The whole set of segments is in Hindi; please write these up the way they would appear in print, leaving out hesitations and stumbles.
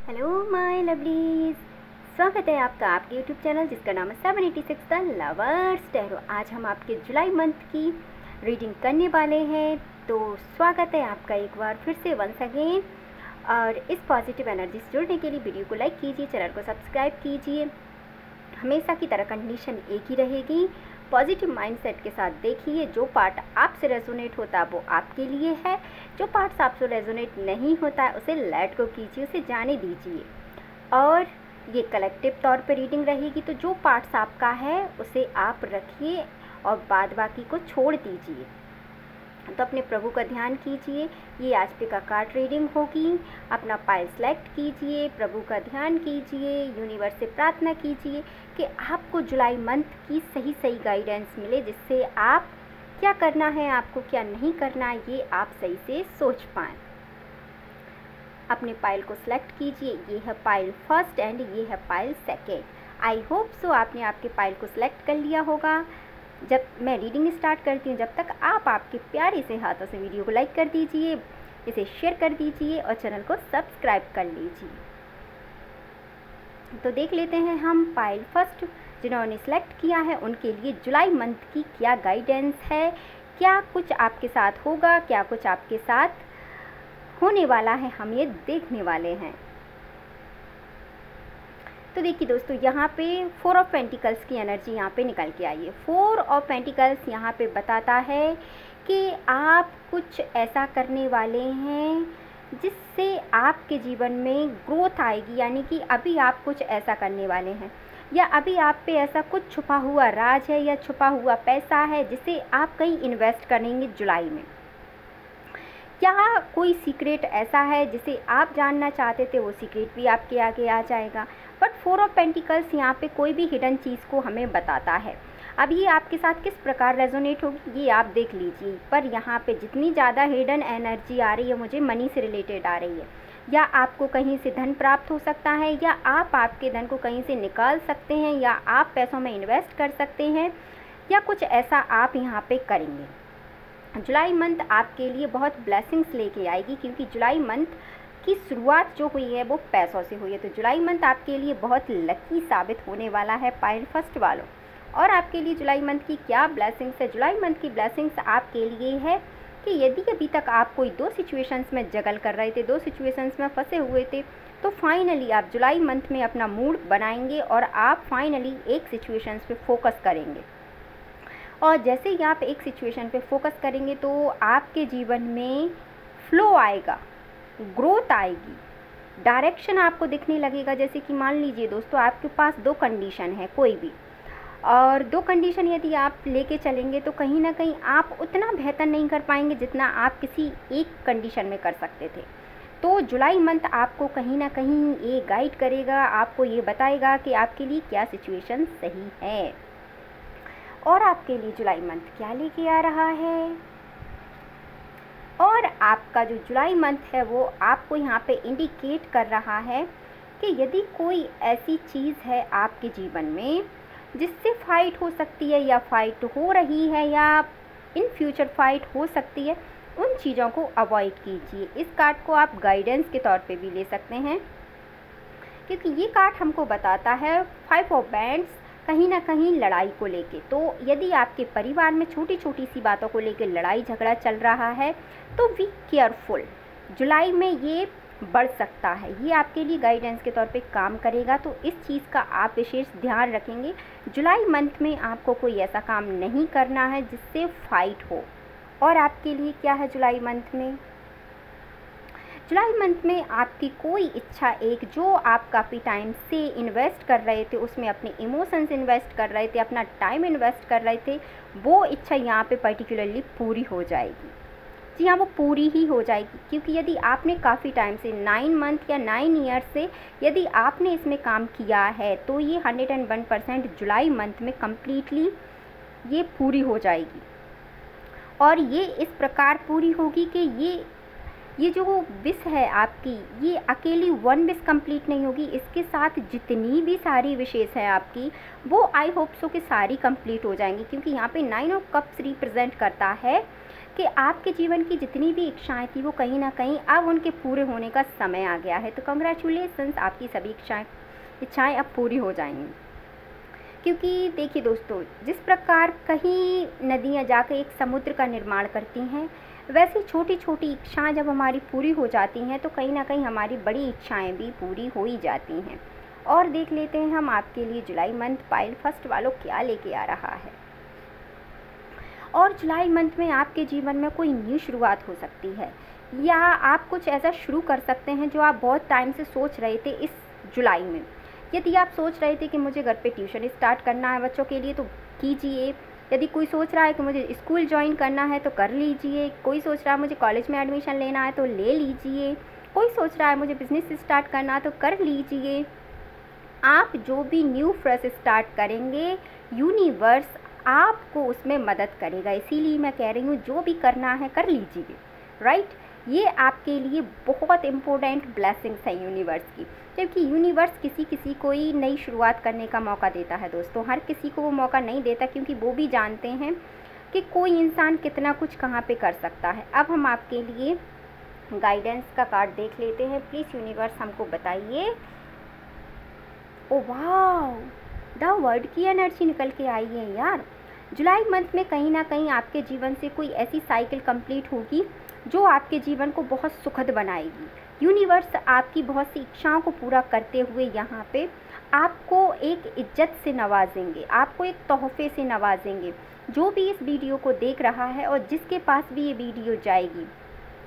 हेलो माय लवलीज, स्वागत है आपका आपके यूट्यूब चैनल जिसका नाम है 786 द लवर्स टैरो। आज हम आपके जुलाई मंथ की रीडिंग करने वाले हैं, तो स्वागत है आपका एक बार फिर से वंस अगेन। और इस पॉजिटिव एनर्जी से जुड़ने के लिए वीडियो को लाइक कीजिए, चैनल को सब्सक्राइब कीजिए। हमेशा की तरह कंडीशन एक ही रहेगी, पॉजिटिव माइंडसेट के साथ देखिए। जो पार्ट आपसे रेजोनेट होता है वो आपके लिए है, जो पार्ट्स आपसे रेजोनेट नहीं होता है उसे लेट गो कीजिए, उसे जाने दीजिए। और ये कलेक्टिव तौर पे रीडिंग रहेगी, तो जो पार्ट्स आपका है उसे आप रखिए और बाद बाकी को छोड़ दीजिए। तो अपने प्रभु का ध्यान कीजिए। ये आज पे का कार्ड रीडिंग होगी। अपना पाइल सेलेक्ट कीजिए, प्रभु का ध्यान कीजिए, यूनिवर्स से प्रार्थना कीजिए कि आपको जुलाई मंथ की सही गाइडेंस मिले, जिससे आप क्या करना है, आपको क्या नहीं करना है, ये आप सही से सोच पाएँ। अपने पाइल को सिलेक्ट कीजिए। ये है पाइल फर्स्ट एंड ये है pile second. I hope so आपने आपके पाइल को सिलेक्ट कर लिया होगा। जब मैं रीडिंग स्टार्ट करती हूँ, जब तक आप आपके प्यारे से हाथों से वीडियो को लाइक कर दीजिए, इसे शेयर कर दीजिए और चैनल को सब्सक्राइब कर लीजिए। तो देख लेते हैं हम पाइल फर्स्ट जिन्होंने सेलेक्ट किया है उनके लिए जुलाई मंथ की क्या गाइडेंस है, क्या कुछ आपके साथ होगा, क्या कुछ आपके साथ होने वाला है, हम ये देखने वाले हैं। तो देखिए दोस्तों, यहाँ पे 4 ऑफ पेंटिकल्स की एनर्जी यहाँ पे निकल के आई है। 4 ऑफ पेंटिकल्स यहाँ पे बताता है कि आप कुछ ऐसा करने वाले हैं जिससे आपके जीवन में ग्रोथ आएगी, यानी कि अभी आप कुछ ऐसा करने वाले हैं या अभी आप पे ऐसा कुछ छुपा हुआ राज है या छुपा हुआ पैसा है जिसे आप कहीं इन्वेस्ट करेंगे जुलाई में। क्या कोई सीक्रेट ऐसा है जिसे आप जानना चाहते थे, वो सीक्रेट भी आपके आगे आ जाएगा। बट 4 ऑफ पेंटिकल्स यहाँ पे कोई भी हिडन चीज़ को हमें बताता है। अब ये आपके साथ किस प्रकार रेजोनेट होगी ये आप देख लीजिए। पर यहाँ पे जितनी ज़्यादा हिडन एनर्जी आ रही है, मुझे मनी से रिलेटेड आ रही है, या आपको कहीं से धन प्राप्त हो सकता है, या आप आपके धन को कहीं से निकाल सकते हैं, या आप पैसों में इन्वेस्ट कर सकते हैं, या कुछ ऐसा आप यहाँ पे करेंगे। जुलाई मंथ आपके लिए बहुत ब्लेसिंग्स लेके आएगी, क्योंकि जुलाई मंथ की शुरुआत जो हुई है वो पैसों से हुई है। तो जुलाई मंथ आपके लिए बहुत लकी साबित होने वाला है पाइल फर्स्ट वालों। और आपके लिए जुलाई मंथ की क्या ब्लेसिंग्स है? जुलाई मंथ की ब्लेसिंग्स आपके लिए है कि यदि अभी तक आप कोई 2 सिचुएशंस में जगल कर रहे थे, 2 सिचुएशंस में फंसे हुए थे, तो फाइनली आप जुलाई मंथ में अपना मूड बनाएंगे और आप फाइनली एक सिचुएशंस पे फोकस करेंगे। और जैसे ही आप एक सिचुएशन पे फोकस करेंगे तो आपके जीवन में फ्लो आएगा, ग्रोथ आएगी, डायरेक्शन आपको दिखने लगेगा। जैसे कि मान लीजिए दोस्तों, आपके पास 2 कंडीशन है कोई भी, और 2 कंडीशन यदि आप लेके चलेंगे तो कहीं ना कहीं आप उतना बेहतर नहीं कर पाएंगे जितना आप किसी एक कंडीशन में कर सकते थे। तो जुलाई मंथ आपको कहीं ना कहीं ये गाइड करेगा, आपको ये बताएगा कि आपके लिए क्या सिचुएशन सही है और आपके लिए जुलाई मंथ क्या लेके आ रहा है। और आपका जो जुलाई मंथ है वो आपको यहाँ पे इंडिकेट कर रहा है कि यदि कोई ऐसी चीज़ है आपके जीवन में जिससे फाइट हो सकती है, या फाइट हो रही है, या इन फ्यूचर फाइट हो सकती है, उन चीज़ों को अवॉइड कीजिए। इस कार्ड को आप गाइडेंस के तौर पे भी ले सकते हैं, क्योंकि ये कार्ड हमको बताता है 5 ऑफ बैंड्स कहीं ना कहीं लड़ाई को लेके। तो यदि आपके परिवार में छोटी छोटी सी बातों को लेके लड़ाई झगड़ा चल रहा है तो बी केयरफुल, जुलाई में ये बढ़ सकता है। ये आपके लिए गाइडेंस के तौर पे काम करेगा, तो इस चीज़ का आप विशेष ध्यान रखेंगे। जुलाई मंथ में आपको कोई ऐसा काम नहीं करना है जिससे फाइट हो। और आपके लिए क्या है जुलाई मंथ में? जुलाई मंथ में आपकी कोई इच्छा, एक जो आप काफ़ी टाइम से इन्वेस्ट कर रहे थे, उसमें अपने इमोशंस इन्वेस्ट कर रहे थे, अपना टाइम इन्वेस्ट कर रहे थे, वो इच्छा यहाँ पे पर्टिकुलरली पूरी हो जाएगी। जी हाँ, वो पूरी ही हो जाएगी, क्योंकि यदि आपने काफ़ी टाइम से 9 मंथ या 9 ईयर से यदि आपने इसमें काम किया है तो ये 101% जुलाई मंथ में कम्प्लीटली ये पूरी हो जाएगी। और ये इस प्रकार पूरी होगी कि ये जो विश है आपकी, ये अकेली 1 विश कंप्लीट नहीं होगी, इसके साथ जितनी भी सारी विशेष है आपकी वो आई होप सो कि सारी कंप्लीट हो जाएंगी। क्योंकि यहाँ पे 9 ऑफ कप्स रिप्रेजेंट करता है कि आपके जीवन की जितनी भी इच्छाएं थी वो कहीं ना कहीं अब उनके पूरे होने का समय आ गया है। तो कंग्रेचुलेसन्स, आपकी सभी इच्छाएं अब पूरी हो जाएंगी। क्योंकि देखिए दोस्तों, जिस प्रकार कहीं नदियाँ जाकर एक समुद्र का निर्माण करती हैं, वैसे छोटी छोटी इच्छाएं जब हमारी पूरी हो जाती हैं तो कहीं ना कहीं हमारी बड़ी इच्छाएं भी पूरी हो ही जाती हैं। और देख लेते हैं हम आपके लिए जुलाई मंथ पाइल फर्स्ट वालों क्या लेके आ रहा है। और जुलाई मंथ में आपके जीवन में कोई न्यू शुरुआत हो सकती है, या आप कुछ ऐसा शुरू कर सकते हैं जो आप बहुत टाइम से सोच रहे थे इस जुलाई में। यदि आप सोच रहे थे कि मुझे घर पे ट्यूशन स्टार्ट करना है बच्चों के लिए तो कीजिए। यदि कोई सोच रहा है कि मुझे स्कूल ज्वाइन करना है तो कर लीजिए। कोई सोच रहा है मुझे कॉलेज में एडमिशन लेना है तो ले लीजिए। कोई सोच रहा है मुझे बिज़नेस स्टार्ट करना है तो कर लीजिए। आप जो भी न्यू फ्रेश स्टार्ट करेंगे, यूनिवर्स आपको उसमें मदद करेगा। इसीलिए मैं कह रही हूँ जो भी करना है कर लीजिए, राइट। ये आपके लिए बहुत इम्पोर्टेंट ब्लेसिंग्स है यूनिवर्स की, क्योंकि यूनिवर्स किसी किसी को ही नई शुरुआत करने का मौका देता है दोस्तों। हर किसी को वो मौका नहीं देता, क्योंकि वो भी जानते हैं कि कोई इंसान कितना कुछ कहाँ पे कर सकता है। अब हम आपके लिए गाइडेंस का कार्ड देख लेते हैं। प्लीज़ यूनिवर्स हमको बताइए। ओ वाह, द वर्ड की एनर्जी निकल के आई है यार। जुलाई मंथ में कहीं ना कहीं आपके जीवन से कोई ऐसी साइकिल कंप्लीट होगी जो आपके जीवन को बहुत सुखद बनाएगी। यूनिवर्स आपकी बहुत सी इच्छाओं को पूरा करते हुए यहाँ पे आपको एक इज्जत से नवाजेंगे, आपको एक तोहफे से नवाजेंगे। जो भी इस वीडियो को देख रहा है और जिसके पास भी ये वीडियो जाएगी,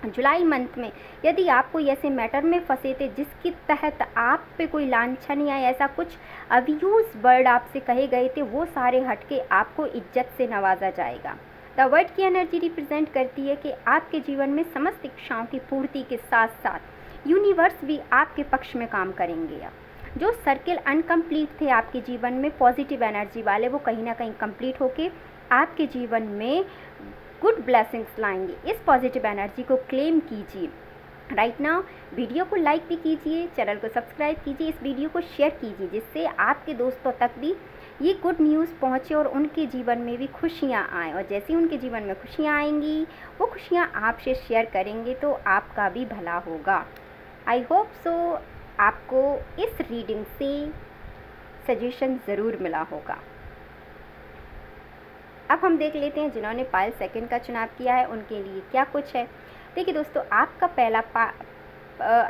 जुलाई मंथ में यदि आप कोई ऐसे मैटर में फंसे थे जिसके तहत आप पे कोई लांछन या ऐसा कुछ अब्यूज़ वर्ड आपसे कहे गए थे, वो सारे हट के आपको इज्जत से नवाजा जाएगा। द वर्ड की एनर्जी रिप्रेजेंट करती है कि आपके जीवन में समस्त इच्छाओं की पूर्ति के साथ साथ यूनिवर्स भी आपके पक्ष में काम करेंगे। अब जो सर्किल अनकम्प्लीट थे आपके जीवन में पॉजिटिव एनर्जी वाले, वो कहीं ना कहीं कंप्लीट होके आपके जीवन में गुड ब्लेसिंग्स लाएंगे। इस पॉजिटिव एनर्जी को क्लेम कीजिए राइट नाउ। वीडियो को लाइक भी कीजिए, चैनल को सब्सक्राइब कीजिए, इस वीडियो को शेयर कीजिए, जिससे आपके दोस्तों तक भी ये गुड न्यूज़ पहुँचे और उनके जीवन में भी खुशियाँ आएँ। और जैसे उनके जीवन में खुशियाँ आएंगी, वो खुशियाँ आपसे शेयर करेंगे तो आपका भी भला होगा। आई होप सो आपको इस रीडिंग से सजेशन ज़रूर मिला होगा। अब हम देख लेते हैं जिन्होंने पायल सेकंड का चुनाव किया है उनके लिए क्या कुछ है। देखिए दोस्तों, आपका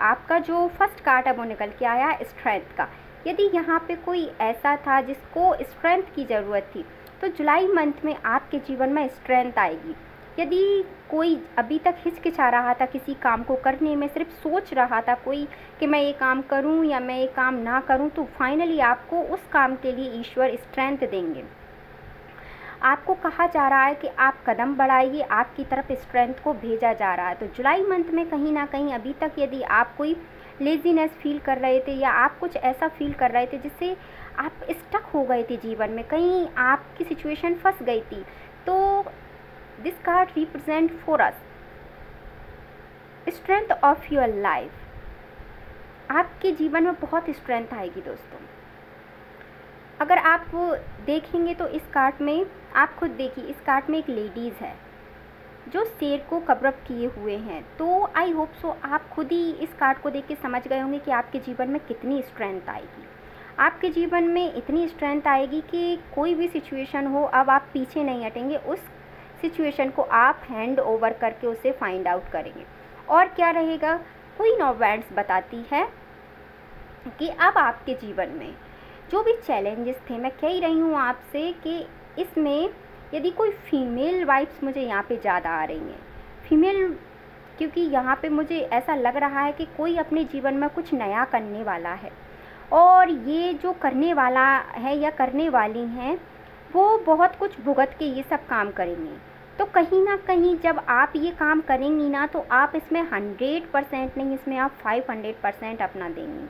आपका जो फर्स्ट कार्ड है वो निकल के आया है स्ट्रेंथ का। यदि यहाँ पे कोई ऐसा था जिसको स्ट्रेंथ की ज़रूरत थी, तो जुलाई मंथ में आपके जीवन में स्ट्रेंथ आएगी। यदि कोई अभी तक हिचकिचा रहा था किसी काम को करने में, सिर्फ सोच रहा था कोई कि मैं ये काम करूं या मैं ये काम ना करूं, तो फाइनली आपको उस काम के लिए ईश्वर स्ट्रेंथ देंगे। आपको कहा जा रहा है कि आप कदम बढ़ाइए, आपकी तरफ स्ट्रेंथ को भेजा जा रहा है। तो जुलाई मंथ में कहीं ना कहीं अभी तक यदि आप कोई लेजीनेस फील कर रहे थे या आप कुछ ऐसा फील कर रहे थे जिससे आप स्टक हो गए थे जीवन में, कहीं आपकी सिचुएशन फंस गई थी, तो this card represent for us strength of your life. आपके जीवन में बहुत स्ट्रेंथ आएगी दोस्तों। अगर आप देखेंगे तो इस कार्ड में आप खुद देखिए, इस कार्ड में एक लेडीज़ है जो शेर को कवर किए हुए हैं। तो आई होप सो आप खुद ही इस कार्ड को देख के समझ गए होंगे कि आपके जीवन में कितनी स्ट्रेंथ आएगी। आपके जीवन में इतनी स्ट्रेंथ आएगी कि कोई भी सिचुएशन हो, अब आप पीछे नहीं हटेंगे, उस सिचुएशन को आप हैंड ओवर करके उसे फाइंड आउट करेंगे। और क्या रहेगा, क्वीन ऑफ वैंड्स बताती है कि अब आपके जीवन में जो भी चैलेंजेस थे, मैं कह ही रही हूँ आपसे कि इसमें यदि कोई फीमेल वाइब्स मुझे यहाँ पे ज़्यादा आ रही हैं, फीमेल, क्योंकि यहाँ पे मुझे ऐसा लग रहा है कि कोई अपने जीवन में कुछ नया करने वाला है, और ये जो करने वाला है या करने वाली हैं वो बहुत कुछ भुगत के ये सब काम करेंगी। तो कहीं ना कहीं जब आप ये काम करेंगी ना, तो आप इसमें 100% नहीं, इसमें आप 500% अपना देंगी।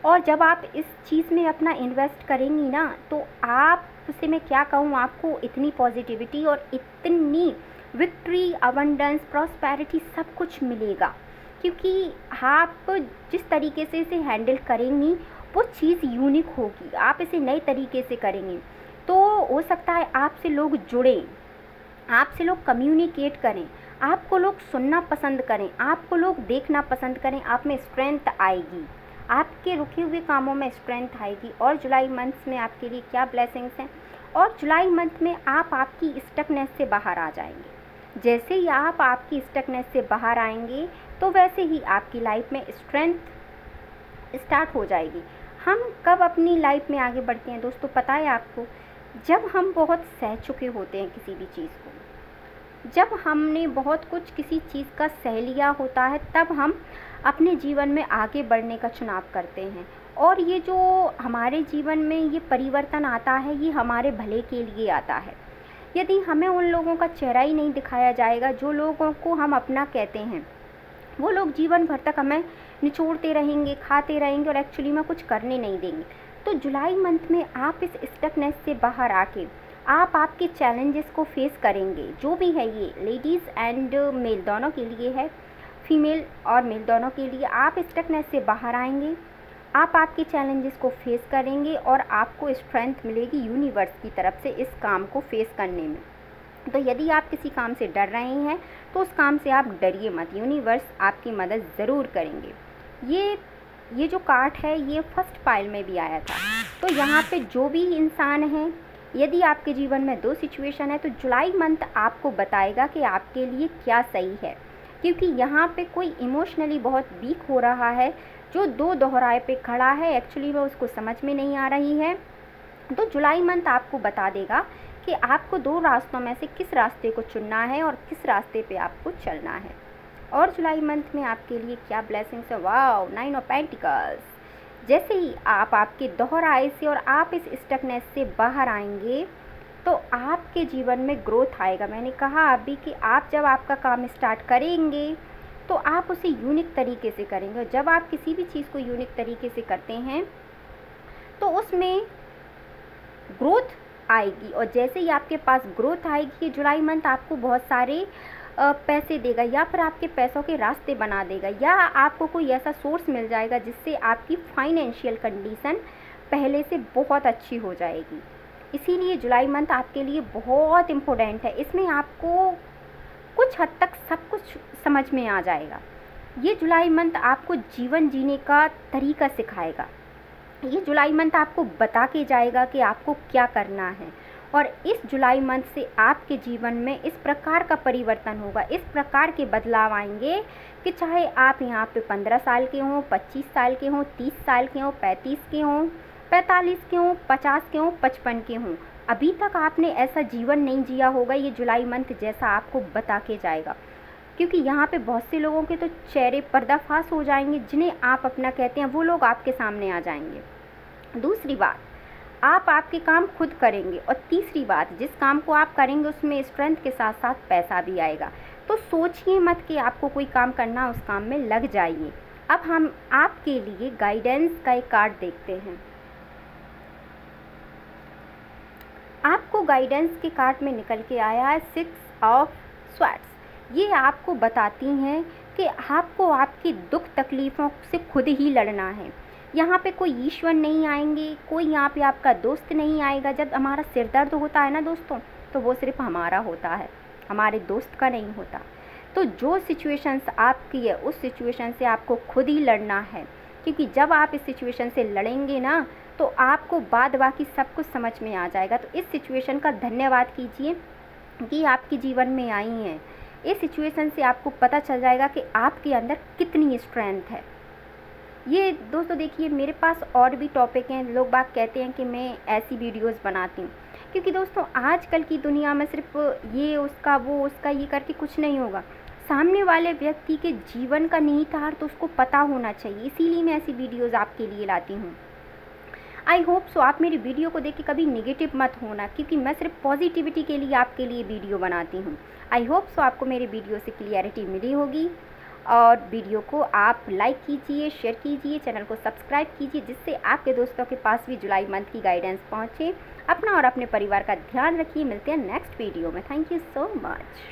और जब आप इस चीज़ में अपना इन्वेस्ट करेंगी ना, तो आप उससे, मैं क्या कहूँ, आपको इतनी पॉजिटिविटी और इतनी विक्ट्री, अबंडेंस, प्रॉस्पेरिटी सब कुछ मिलेगा। क्योंकि आप जिस तरीके से इसे हैंडल करेंगी वो चीज़ यूनिक होगी, आप इसे नए तरीके से करेंगी। तो हो सकता है आपसे लोग जुड़ें, आपसे लोग कम्युनिकेट करें, आपको लोग सुनना पसंद करें, आपको लोग देखना पसंद करें। आप में स्ट्रेंथ आएगी, आपके रुके हुए कामों में स्ट्रेंथ आएगी। और जुलाई मंथ में आपके लिए क्या ब्लेसिंग्स हैं, और जुलाई मंथ में आप आपकी स्टकनेस से बाहर आ जाएंगे। जैसे ही आप आपकी स्टकनेस से बाहर आएंगे तो वैसे ही आपकी लाइफ में स्ट्रेंथ स्टार्ट हो जाएगी। हम कब अपनी लाइफ में आगे बढ़ते हैं दोस्तों, पता है आपको? जब हम बहुत सह चुके होते हैं किसी भी चीज़ को, जब हमने बहुत कुछ किसी चीज़ का सह लिया होता है, तब हम अपने जीवन में आगे बढ़ने का चुनाव करते हैं। और ये जो हमारे जीवन में ये परिवर्तन आता है, ये हमारे भले के लिए आता है। यदि हमें उन लोगों का चेहरा ही नहीं दिखाया जाएगा जो लोगों को हम अपना कहते हैं, वो लोग जीवन भर तक हमें निचोड़ते रहेंगे, खाते रहेंगे और एक्चुअली में कुछ करने नहीं देंगे। तो जुलाई मंथ में आप इस स्टकनेस से बाहर आके आप आपके चैलेंजेस को फेस करेंगे। जो भी है, ये लेडीज़ एंड मेल दोनों के लिए है, फीमेल और मेल दोनों के लिए। आप स्टकनेस से बाहर आएंगे, आप आपके चैलेंजेस को फेस करेंगे और आपको स्ट्रेंथ मिलेगी यूनिवर्स की तरफ से इस काम को फेस करने में। तो यदि आप किसी काम से डर रहे हैं तो उस काम से आप डरिए मत, यूनिवर्स आपकी मदद ज़रूर करेंगे। ये जो कार्ड है ये फर्स्ट पाइल में भी आया था। तो यहाँ पे जो भी इंसान है, यदि आपके जीवन में दो सिचुएशन है तो जुलाई मंथ आपको बताएगा कि आपके लिए क्या सही है। क्योंकि यहाँ पे कोई इमोशनली बहुत वीक हो रहा है, जो दो दोहराए पे खड़ा है, एक्चुअली वो उसको समझ में नहीं आ रही है। तो जुलाई मंथ आपको बता देगा कि आपको दो रास्तों में से किस रास्ते को चुनना है और किस रास्ते पे आपको चलना है। और जुलाई मंथ में आपके लिए क्या ब्लेसिंग्स है। Wow, 9 of pentacles. जैसे ही आप आपके दोहराए से और आप इस स्टकनेस से बाहर आएंगे तो आपके जीवन में ग्रोथ आएगा। मैंने कहा अभी कि आप जब आपका काम स्टार्ट करेंगे तो आप उसे यूनिक तरीके से करेंगे। जब आप किसी भी चीज़ को यूनिक तरीके से करते हैं तो उसमें ग्रोथ आएगी। और जैसे ही आपके पास ग्रोथ आएगी, जुलाई मंथ आपको बहुत सारे पैसे देगा, या फिर आपके पैसों के रास्ते बना देगा, या आपको कोई ऐसा सोर्स मिल जाएगा जिससे आपकी फाइनेंशियल कंडीशन पहले से बहुत अच्छी हो जाएगी। इसीलिए जुलाई मंथ आपके लिए बहुत इम्पोर्टेंट है। इसमें आपको कुछ हद तक सब कुछ समझ में आ जाएगा। ये जुलाई मंथ आपको जीवन जीने का तरीका सिखाएगा। ये जुलाई मंथ आपको बता के जाएगा कि आपको क्या करना है। और इस जुलाई मंथ से आपके जीवन में इस प्रकार का परिवर्तन होगा, इस प्रकार के बदलाव आएंगे कि चाहे आप यहाँ पे 15 साल के हों, 25 साल के हों, 30 साल के हों, 35 के हों, 45 के हों, 50 के हों, 55 के हों, अभी तक आपने ऐसा जीवन नहीं जिया होगा। ये जुलाई मंथ जैसा आपको बता के जाएगा। क्योंकि यहाँ पे बहुत से लोगों के तो चेहरे पर्दाफाश हो जाएंगे, जिन्हें आप अपना कहते हैं वो लोग आपके सामने आ जाएंगे। दूसरी बात, आप आपके काम खुद करेंगे। और तीसरी बात, जिस काम को आप करेंगे उसमें स्ट्रेंथ के साथ साथ पैसा भी आएगा। तो सोचिए मत कि आपको कोई काम करना, उस काम में लग जाइए। अब हम आपके लिए गाइडेंस का एक कार्ड देखते हैं। आपको गाइडेंस के कार्ड में निकल के आया है 6 ऑफ स्वॉर्ड्स। ये आपको बताती हैं कि आपको आपकी दुख तकलीफ़ों से खुद ही लड़ना है। यहाँ पे कोई ईश्वर नहीं आएंगे, कोई यहाँ पे आपका दोस्त नहीं आएगा। जब हमारा सिर दर्द होता है ना दोस्तों, तो वो सिर्फ हमारा होता है, हमारे दोस्त का नहीं होता। तो जो सिचुएशंस आपकी है उस सिचुएशन से आपको खुद ही लड़ना है। क्योंकि जब आप इस सिचुएशन से लड़ेंगे ना तो आपको बाद बाकी सब कुछ समझ में आ जाएगा। तो इस सिचुएशन का धन्यवाद कीजिए कि आपके जीवन में आई हैं। इस सिचुएशन से आपको पता चल जाएगा कि आपके अंदर कितनी स्ट्रेंथ है। ये दोस्तों देखिए, मेरे पास और भी टॉपिक हैं। लोग बात कहते हैं कि मैं ऐसी वीडियोस बनाती हूँ, क्योंकि दोस्तों आजकल की दुनिया में सिर्फ ये उसका वो उसका ये करके कुछ नहीं होगा। सामने वाले व्यक्ति के जीवन का निहितार्थ तो उसको पता होना चाहिए। इसीलिए मैं ऐसी वीडियोस आपके लिए लाती हूँ। आई होप सो आप मेरी वीडियो को देख के कभी नेगेटिव मत होना, क्योंकि मैं सिर्फ पॉजिटिविटी के लिए आपके लिए वीडियो बनाती हूँ। आई होप सो आपको मेरी वीडियो से क्लियरिटी मिली होगी। और वीडियो को आप लाइक कीजिए, शेयर कीजिए, चैनल को सब्सक्राइब कीजिए, जिससे आपके दोस्तों के पास भी जुलाई मंथ की गाइडेंस पहुँचे। अपना और अपने परिवार का ध्यान रखिए। मिलते हैं नेक्स्ट वीडियो में। Thank you so much.